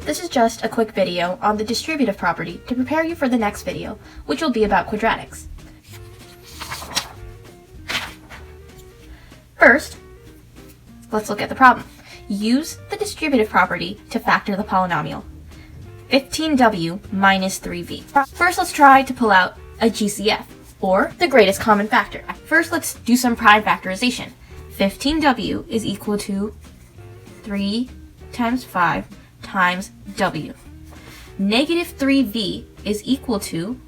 This is just a quick video on the distributive property to prepare you for the next video, which will be about quadratics. First, let's look at the problem. Use the distributive property to factor the polynomial 15w minus 3v. First, let's try to pull out a GCF, or the greatest common factor. First, let's do some prime factorization. 15w is equal to 3 times 5 times w. Negative 3v is equal to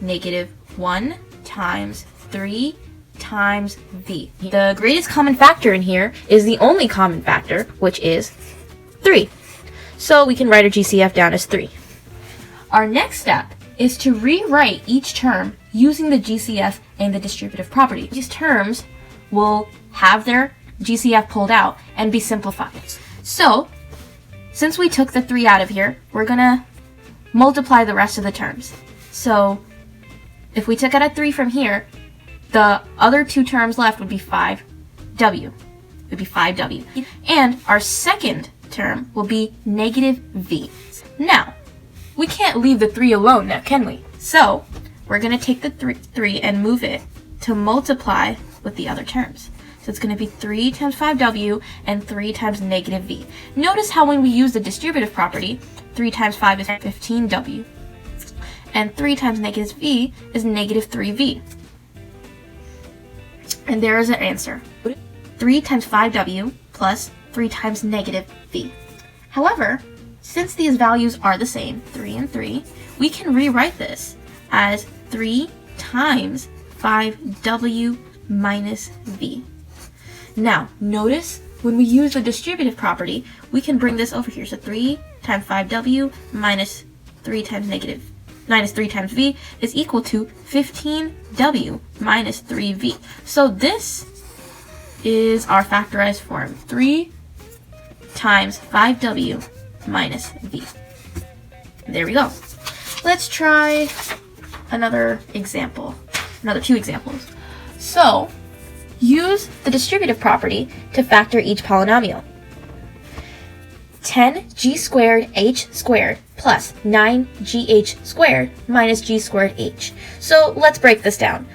negative 1 times 3 times v. The greatest common factor in here is the only common factor, which is 3. So we can write our GCF down as 3. Our next step is to rewrite each term using the GCF and the distributive property. These terms will have their GCF pulled out and be simplified. So, since we took the 3 out of here, we're gonna multiply the rest of the terms. So, if we took out a 3 from here, the other 2 terms left would be 5w. It would be 5w. And our second term will be negative v. Now, we can't leave the 3 alone now, can we? So, we're going to take the 3 and move it to multiply with the other terms. So it's going to be 3 times 5w and 3 times negative v. Notice how when we use the distributive property, 3 times 5 is 15w. And 3 times negative v is negative 3v. And there is our answer. 3 times 5w plus 3 times negative v. However, since these values are the same, 3 and 3, we can rewrite this as 3 times 5w minus v. Now, notice when we use the distributive property, we can bring this over here. So 3 times 5w minus 3 times minus 3 times v is equal to 15w minus 3v. So this is our factorized form, 3 times 5w minus v. There we go. Let's try another example, another 2 examples. So, use the distributive property to factor each polynomial. 10g squared h squared plus 9gh squared minus g squared h. So let's break this down.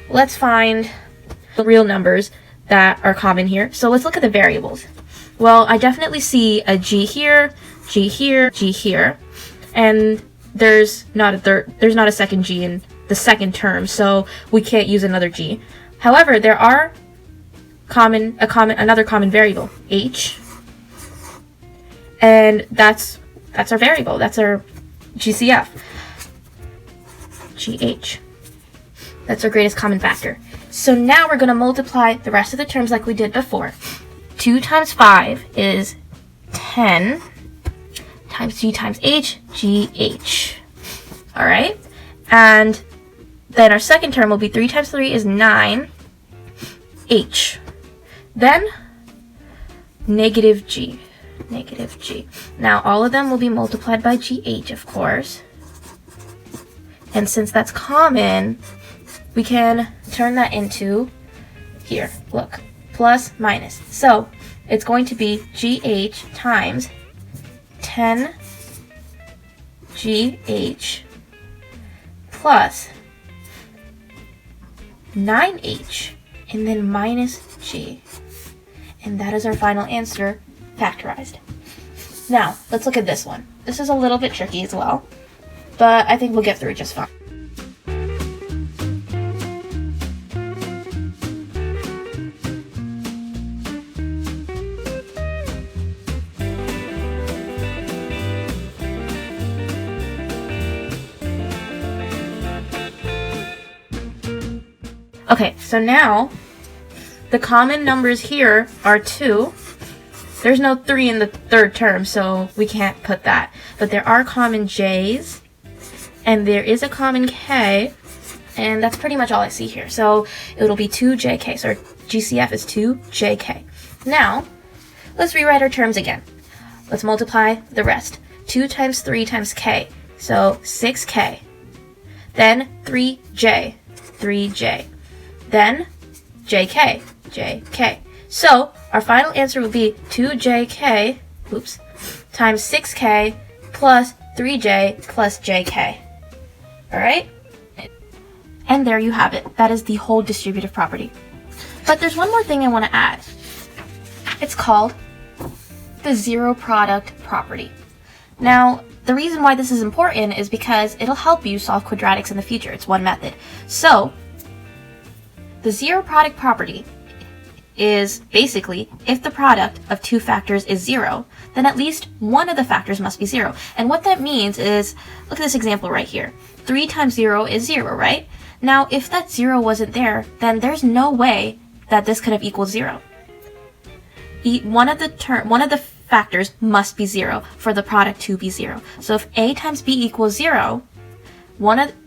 Let's find the real numbers that are common here. So let's look at the variables. Well, I definitely see a g here, g here, g here, and there's not a second g in the second term, so we can't use another g. However, there are another common variable, h, and that's our variable. That's our GCF, gh. That's our greatest common factor. So now we're going to multiply the rest of the terms like we did before. 2 times 5 is 10 times g times h, gh. Alright? And then our second term will be 3 times 3 is 9, h. Then negative g. Negative g. Now all of them will be multiplied by gh, of course. And since that's common, we can turn that into, here, look, plus minus. So it's going to be gh times 10gh plus 9h and then minus g. And that is our final answer, factorized. Now, let's look at this one. This is a little bit tricky as well, but I think we'll get through it just fine. Okay, so now the common numbers here are 2. There's no 3 in the third term, so we can't put that. But there are common j's, and there is a common k, and that's pretty much all I see here. So it'll be 2jk, so our GCF is 2jk. Now, Let's rewrite our terms again. Let's multiply the rest. 2 times 3 times k, so 6k. Then 3j, 3j. Then jk, jk. So our final answer will be 2jk, times 6k plus 3j plus jk. Alright? And there you have it. That is the whole distributive property. But there's one more thing I want to add. It's called the zero product property. Now, the reason why this is important is because it'll help you solve quadratics in the future. It's one method. So, the zero product property is basically if the product of two factors is 0, then at least one of the factors must be 0. And what that means is, look at this example right here. 3 times 0 is 0, right? Now, if that 0 wasn't there, then there's no way that this could have equaled 0. One of the factors must be 0 for the product to be 0. So if a times b equals 0,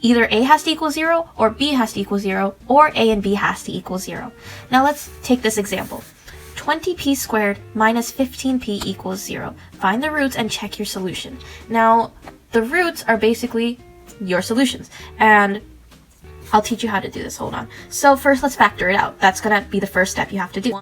either a has to equal 0 or b has to equal 0, or a and b has to equal 0. Now let's take this example. 20p squared minus 15p equals 0. Find the roots and check your solution. Now, the roots are basically your solutions, and I'll teach you how to do this. Hold on. So first, let's factor it out. That's going to be the first step you have to do.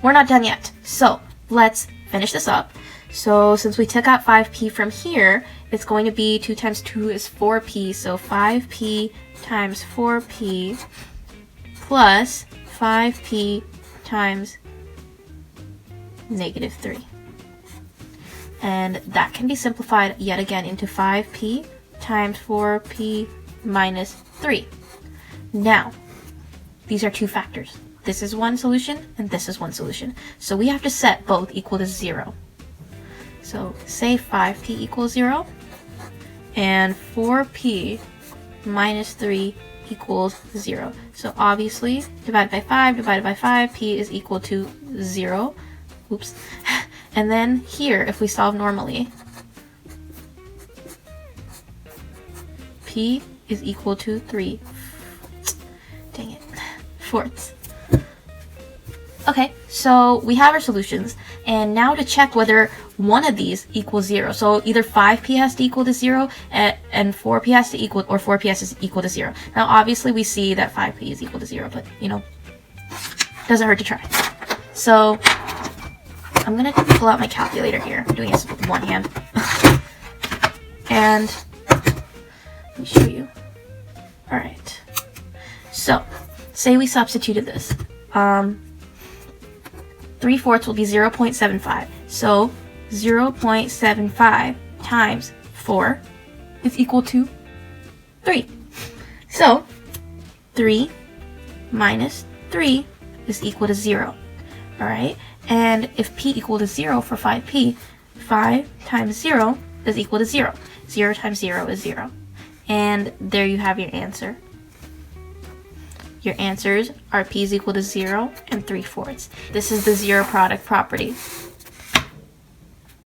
We're not done yet, so let's finish this up. So since we took out 5p from here, it's going to be 2 times 2 is 4p, so 5p times 4p plus 5p times negative 3. And that can be simplified yet again into 5p times 4p minus 3. Now, these are two factors. This is one solution, and this is one solution. So we have to set both equal to 0. So say 5p equals 0, and 4p minus 3 equals 0. So obviously, divided by 5, p is equal to 0. Oops. And then here, if we solve normally, p is equal to 3. Dang it. Fourths. Okay, so we have our solutions, and now to check whether one of these equals 0. So either 5p has to equal to 0, and 4p has to equal, or 4p has to equal to 0. Now obviously we see that 5p is equal to 0, but you know, doesn't hurt to try. So I'm gonna pull out my calculator here. I'm doing this with one hand. And let me show you. Alright. So, say we substituted this. 3/4 will be 0.75. So 0.75 times 4 is equal to 3. So 3 minus 3 is equal to 0. Alright? And if p equal to 0 for 5p, 5 times 0 is equal to 0. 0 times 0 is 0. And there you have your answer. Your answers are p is equal to 0 and 3/4. This is the zero product property.